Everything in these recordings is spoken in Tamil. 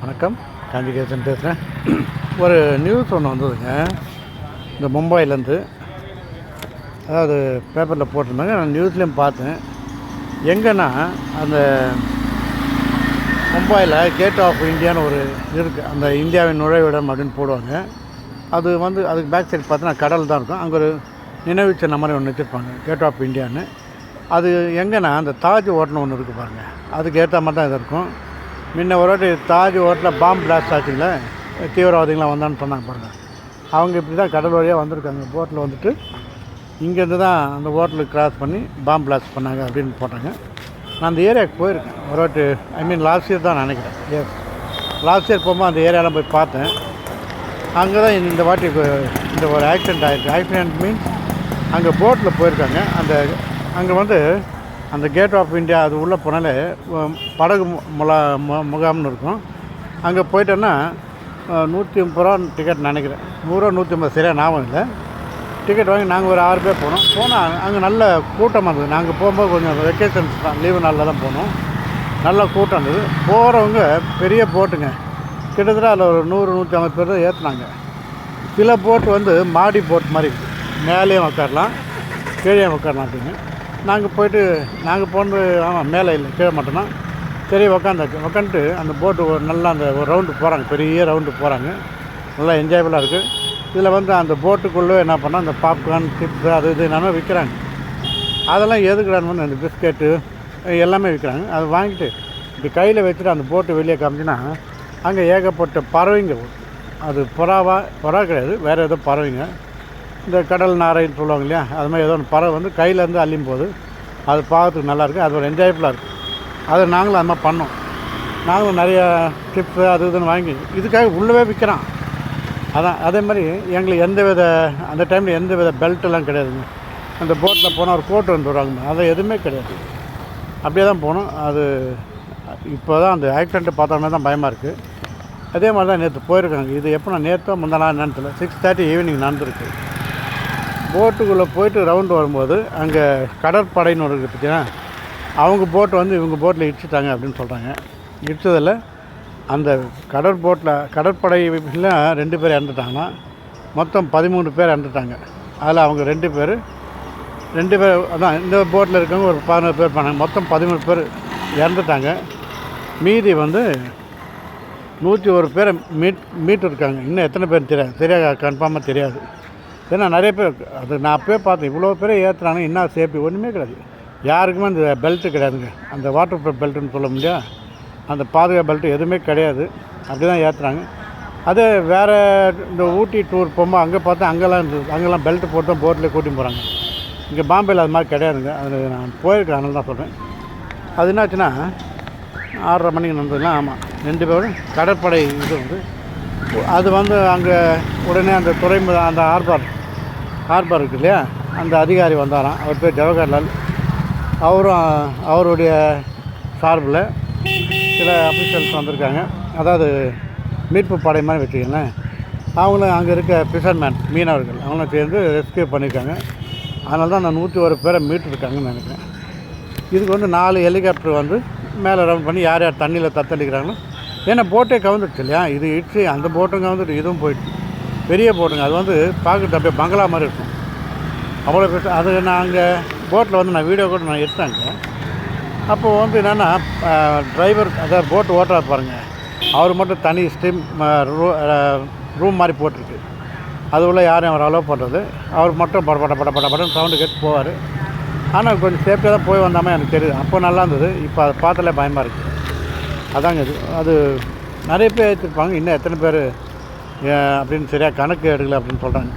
வணக்கம், காஞ்சிகேசன் பேசுகிறேன். ஒரு நியூஸ் ஒன்று வந்ததுங்க, இந்த மும்பைலேருந்து. அதாவது பேப்பரில் போட்டிருந்தாங்க, நான் நியூஸ்லேயும் பார்த்தேன். எங்கன்னா அந்த மும்பையில் கேட் ஆஃப் இந்தியான்னு ஒரு இருக்குது, அந்த இந்தியாவின் நுழைவிடம் அப்படின்னு போடுவாங்க. அது அதுக்கு பேக் சைடு பார்த்தீங்கன்னா கடல் தான் இருக்கும். அங்கே ஒரு நினைவு சின்ன மாதிரி ஒன்று வச்சுருப்பாங்க, கேட் ஆஃப் இந்தியான்னு. அது எங்கன்னா அந்த தாஜ் ஹோட்டல்னு ஒன்று இருக்குது பாருங்கள், அதுக்கு ஏற்ற மாதிரி தான் இது இருக்கும். முன்ன ஒரு வாட்டி தாஜ் ஹோட்டலில் பாம்பு பிளாஸ்ட் ஆச்சுங்களே, தீவிரவாதிகளாம் வந்தான்னு சொன்னாங்க பாருங்கள். அவங்க இப்படி தான் கடல் வழியாக வந்திருக்காங்க, போட்டில் வந்துட்டு இங்கேருந்து தான் அந்த ஹோட்டலுக்கு கிராஸ் பண்ணி பாம்பு பிளாஸ்ட் பண்ணாங்க அப்படின்னு போட்டாங்க. நான் அந்த ஏரியாவுக்கு போயிருக்கேன் ஒரு வாட்டி, லாஸ்ட் இயர் தான் நினைக்கிறேன். லாஸ்ட் இயர் போகும்போது அந்த ஏரியாவில் போய் பார்த்தேன். அங்கே தான் இந்த வாட்டி இந்த ஒரு ஆக்சிடெண்ட் ஆகிருக்கு. ஆக்சிடெண்ட் மீன்ஸ் அங்கே போட்டில் போயிருக்காங்க. அங்கே அந்த கேட் ஆஃப் இந்தியா அது உள்ளே போனாலே படகு முகாம்னு இருக்கும். அங்கே போயிட்டோன்னா 150 ரூபா டிக்கெட் நினைக்கிறேன், 100 ரூபா 150 சரியாக ஞாபகம் இல்லை. டிக்கெட் வாங்கி நாங்கள் ஒரு 6 பேர் போனால் அங்கே நல்ல கூட்டமாக இருந்தது. நாங்கள் போகும்போது கொஞ்சம் வெக்கேஷன்ஸ் தான், லீவு நாளில் தான் போனோம். நல்ல கூட்டம் இருந்தது. போகிறவங்க பெரிய போட்டுங்க, கிட்டத்தட்ட அதில் ஒரு 100-150 பேர் தான் ஏற்றுனாங்க. சில போட்டு மாடி போட் மாதிரி இருக்குது, மேலேயும் உட்காரலாம் கீழே உட்காரலாம் அப்படின்னு. நாங்கள் போனது மேலே இல்லை, கீழே மட்டும்தான். சரி உக்காந்துட்டு அந்த போட்டு நல்லா அந்த ஒரு ரவுண்டு போகிறாங்க, பெரிய ரவுண்டு போகிறாங்க. நல்லா என்ஜாயபுளாக இருக்குது. இதில் அந்த போட்டுக்குள்ளே என்ன பண்ணால் அந்த பாப்கார்ன் சிப்ஸு அது இது என்னென்ன விற்கிறாங்க. அதெல்லாம் எதுக்குறான்னு அந்த பிஸ்கெட்டு எல்லாமே விற்கிறாங்க. அதை வாங்கிட்டு இப்படி கையில் வச்சுட்டு அந்த போட்டு வெளியே காமிச்சின்னா அங்கே ஏகப்பட்ட பறவைங்க. அது புறா கிடையாது, வேறு ஏதோ பறவைங்க. இந்த கடல் நாரைன்னு சொல்லுவாங்க இல்லையா, அது மாதிரி ஏதோ ஒன்று பறவை கையிலேருந்து அள்ளியும் போது அது பார்க்கறதுக்கு நல்லாயிருக்கு. அது ஒரு என்ஜாயபுளாக இருக்குது. அதை நாங்களும் அது மாதிரி பண்ணோம். நாங்களும் நிறையா டிப்ஸு அது இதுன்னு வாங்கி இதுக்காக உள்ளவே விற்கிறான். அதே மாதிரி எங்களுக்கு அந்த டைமில் எந்த வித பெல்ட்டெல்லாம் கிடையாதுங்க. அந்த போட்டில் போனால் ஒரு கோட்டு வருவாங்க, அதை எதுவுமே கிடையாது. அப்படியே தான் போனோம். அது இப்போ தான் அந்த ஆக்சிடெண்ட்டை பார்த்தோன்னா தான் பயமாக இருக்குது. அதே மாதிரி தான் நேற்று போயிருக்காங்க. இது எப்போ நான் நேற்றோ முந்தா நாள் நேரத்தில் 6:30 ஈவினிங் நடந்திருக்கு. போட்டுக்குள்ளே போயிட்டு ரவுண்டு வரும்போது அங்கே கடற்படைன்னு ஒரு இருக்குது பார்த்தீங்கன்னா, அவங்க போட்டு இவங்க போட்டில் இடிச்சிட்டாங்க அப்படின்னு சொல்கிறாங்க. இடித்ததில் அந்த கடற்படையில் 2 பேர் இறந்துட்டாங்கன்னா மொத்தம் 13 பேர் இறந்துட்டாங்க. அதில் அவங்க 2 பேர் அதான் இந்த போட்டில் இருக்கவங்க ஒரு 11 பேர் பண்ணாங்க. மொத்தம் 13 பேர் இறந்துட்டாங்க. மீதி 101 பேரை மீட்டு இருக்காங்க. இன்னும் எத்தனை பேர் தெரியாது, சரியாக கன்ஃபார்மாக தெரியாது. ஏன்னா நிறைய பேர் அது நான் அப்போயே பார்த்தேன், இவ்வளோ பேரை ஏற்றுறாங்க, என்ன சேஃப்டி ஒன்றுமே கிடையாது. யாருக்குமே அந்த பெல்ட்டு கிடையாதுங்க, அந்த வாட்டர் ப்ரூஃப் பெல்ட்டுன்னு சொல்ல முடியாது, அந்த பாதுகாப்பு பெல்ட்டு எதுவுமே கிடையாது. அப்படி தான் ஏற்றுறாங்க. அதே வேறு இந்த ஊட்டி டூர் போகும்போது அங்கே பார்த்தா அங்கெல்லாம் பெல்ட்டு போட்டு தான் போட்டில் கூட்டின்னு போகிறாங்க. இங்கே பாம்பேயில் அது மாதிரி கிடையாதுங்க. அதில் நான் போயிருக்கேன், அதனால தான் சொல்கிறேன். அது என்னாச்சுன்னா 6:30 மணிக்கு நடந்ததுன்னா, ஆமாம் 2 பேரும் கடற்படை இது அது அங்கே உடனே அந்த துறைமுகம் அந்த ஹார்பர் இருக்குது இல்லையா, அந்த அதிகாரி வந்தாராம். அவர் பேர் ஜவஹர்லால். அவருடைய சார்பில் சில அஃபிஷியல்ஸ் வந்திருக்காங்க. அதாவது மீட்பு படை மாதிரி வச்சுக்கங்களேன். அவங்களும் அங்கே இருக்க ஃபிஷர்மேன் மீனவர்கள் அவங்களும் சேர்ந்து ரெஸ்கியூ பண்ணியிருக்காங்க. அதனால தான் அந்த 101 பேரை மீட்டுருக்காங்கன்னு நினைக்கிறேன். இதுக்கு 4 ஹெலிகாப்டர் மேலே ரவுண்ட் பண்ணி யார் யார் தண்ணியில் தத்தளிக்கிறாங்களோ, ஏன்னா போட்டே கவுந்துடுச்சு இல்லையா, இது இடிச்சு அந்த போட்டும் கவுந்துட்டு இதுவும் போயிடுச்சு. பெரிய போட்டுங்க, அது பார்க்குறது அப்படியே பங்களா மாதிரி இருக்கும், அவ்வளோ பெருசு. அது நாங்கள் போட்டில் நான் வீடியோ கூட நான் எடுத்தாங்க. அப்போது என்னென்னா டிரைவர், அதாவது போட்டு ஓட்டுறாரு பாருங்கள், அவர் மட்டும் தனி ரூம் மாதிரி போட்டிருக்கு. அது உள்ள யாரையும் அவர் அலோவ் பண்ணுறது, அவர் மட்டும் படன்னு சவுண்டு கேட்டு போவார். ஆனால் கொஞ்சம் சேஃப்டியாக தான் போய் வந்தாமல் எனக்கு தெரியுது. அப்போ நல்லா இருந்தது, இப்போ அதை பார்த்தாலே பயமாக இருக்குது. அதாங்க அது நிறைய பேர் ஏற்றிருப்பாங்க. இன்னும் எத்தனை பேர் அப்படின்னு சரியாக கணக்கு எடுக்கலை அப்படின்னு சொல்கிறாங்க.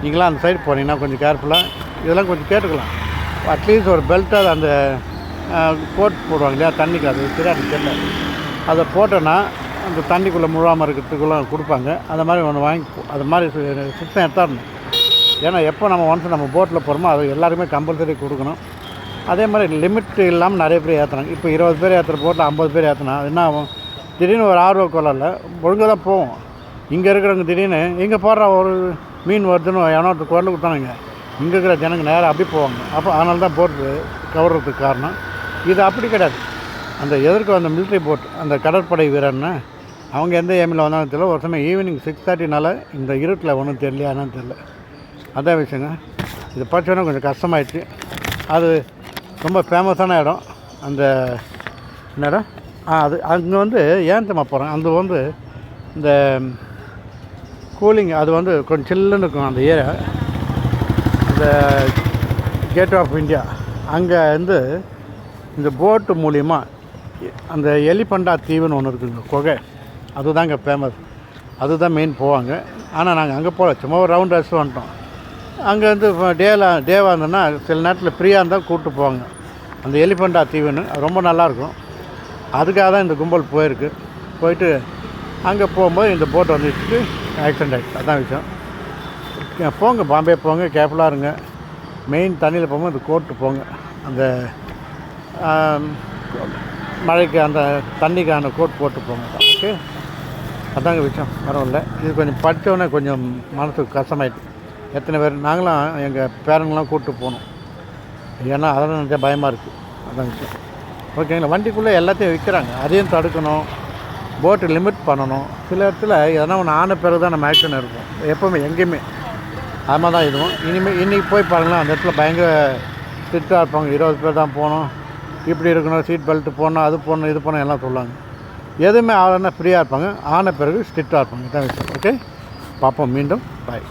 நீங்களாம் அந்த சைடு போனீங்கன்னா கொஞ்சம் கேர்ஃபுல்லாக இதெல்லாம் கொஞ்சம் கேட்டுக்கலாம். அட்லீஸ்ட் ஒரு பெல்ட்டாக அந்த கோட் போடுவாங்க இல்லையா தண்ணிக்கு, அது சரியாக தெரியல, அதை போட்டோன்னா அந்த தண்ணிக்குள்ளே முழாமல் இருக்கிறதுக்குள்ளே கொடுப்பாங்க. அந்த மாதிரி ஒன்று வாங்கி அது மாதிரி சிஸ்டம் எடுத்தாடணும். ஏன்னா எப்போ நம்ம போட்டில் போகிறோமோ அது எல்லாருமே கம்பல்சரி கொடுக்கணும். அதே மாதிரி லிமிட் இல்லாமல் நிறைய பேர் ஏற்றுறாங்க. இப்போ 20 பேர் ஏற்றுற போட்டில் 50 பேர் ஏற்றினா என்ன ஆகும்? திடீர்னு ஒரு ஆர்வ கோளாறுல ஒழுங்காக தான் போவோம். இங்கே இருக்கிறவங்க திடீர்னு இங்கே போடுற ஒரு மீன் வருதுன்னு எவனோ குரல் கொடுத்தானுங்க, இங்கே இருக்கிற ஜனங்க நேராக அப்படி போவாங்க. அப்போ அதனால தான் போட்டு கவர்றதுக்கு காரணம். இது அப்படி கிடையாது. அந்த எதிர்க்க அந்த மிலிட்ரி போட், அந்த கடற்படை வீரன்னு அவங்க எந்த ஏமில் வந்தாலும் தெரியல. ஒரு சமயம் ஈவினிங் 6:30னால இந்த இருட்டில் ஒன்றும் தெரியலையா என்னன்னு தெரியல. அதான் விஷயங்க. இது படித்தோன்னா கொஞ்சம் கஷ்டமாயிடுச்சு. அது ரொம்ப ஃபேமஸான இடம். அந்த என்ன இடம் அது அங்கே வந்து ஏன் தெரியுமா போகிறேன், அந்த வந்து இந்த கூலிங் அது வந்து கொஞ்சம் சில்லுன்னு இருக்கும் அந்த ஏரியா. இந்த கேட் ஆஃப் இந்தியா அங்கே வந்து இந்த போட்டு மூலிமா அந்த எலிபண்டா தீவுன்னு ஒன்று இருக்குதுங்க, குகை. அதுதான் இங்கே ஃபேமஸ். அதுதான் மெயின் போவாங்க. ஆனால் நாங்கள் அங்கே போகல, சும்மா ஒரு ரவுண்ட் அடிச்சு வந்துட்டோம். அங்கே வந்து டேவாக இருந்ததுன்னா சில நேரத்தில் ஃப்ரீயாக இருந்தால் கூப்பிட்டு போவாங்க அந்த எலிபண்டா தீவுன்னு. ரொம்ப நல்லாயிருக்கும். அதுக்காக தான் இந்த கும்பல் போயிட்டு அங்கே போகும்போது இந்த போட்டை வந்துட்டு ஆக்சிடென்ட் ஆகிடுச்சு. அதான் விஷயம். போங்க, பாம்பே போங்க, கேர்ஃபுல்லாக இருங்க. மெயின் தண்ணியில் போகும்போது இந்த கோட்டு போங்க. அந்த மழைக்கு அந்த தண்ணிக்கான கோட் போட்டு போங்க. ஓகே, அதாங்க விஷயம், பரவாயில்ல. இது கொஞ்சம் படித்தோடனே கொஞ்சம் மனசுக்கு கஷ்டமாயிடுச்சு. எத்தனை பேர் நாங்களும் எங்கள் பேரங்களாம் கூப்பிட்டு போனோம். ஏன்னா அதெல்லாம் நினச்சா பயமாக இருக்குது. அதான் விஷயம். ஓகேங்களா. வண்டிக்குள்ளே எல்லாத்தையும் விற்கிறாங்க, அதையும் தடுக்கணும். போட்டு லிமிட் பண்ணணும். சில இடத்துல எதனா ஒன்று ஆன பிறகு தான் நம்ம ஆக்ஷன் இருக்கும் எப்போவுமே, எங்கேயுமே. அது மாதிரி தான் இதுவும். இன்றைக்கி போய் பாருங்களேன், அந்த இடத்துல பயங்கர ஸ்ட்ரிக்டாக இருப்பாங்க. 20 பேர் தான் போகணும், இப்படி இருக்கணும், சீட் பெல்ட்டு போடணும், அது போடணும், இது போடணும் எல்லாம் சொல்லுவாங்க. எதுவுமே ஆகலைன்னா ஃப்ரீயாக இருப்பாங்க, ஆன பிறகு ஸ்ட்ரிக்டாக இருப்பாங்க. இதான் விஷயம். ஓகே, பார்ப்போம் மீண்டும். பாய்.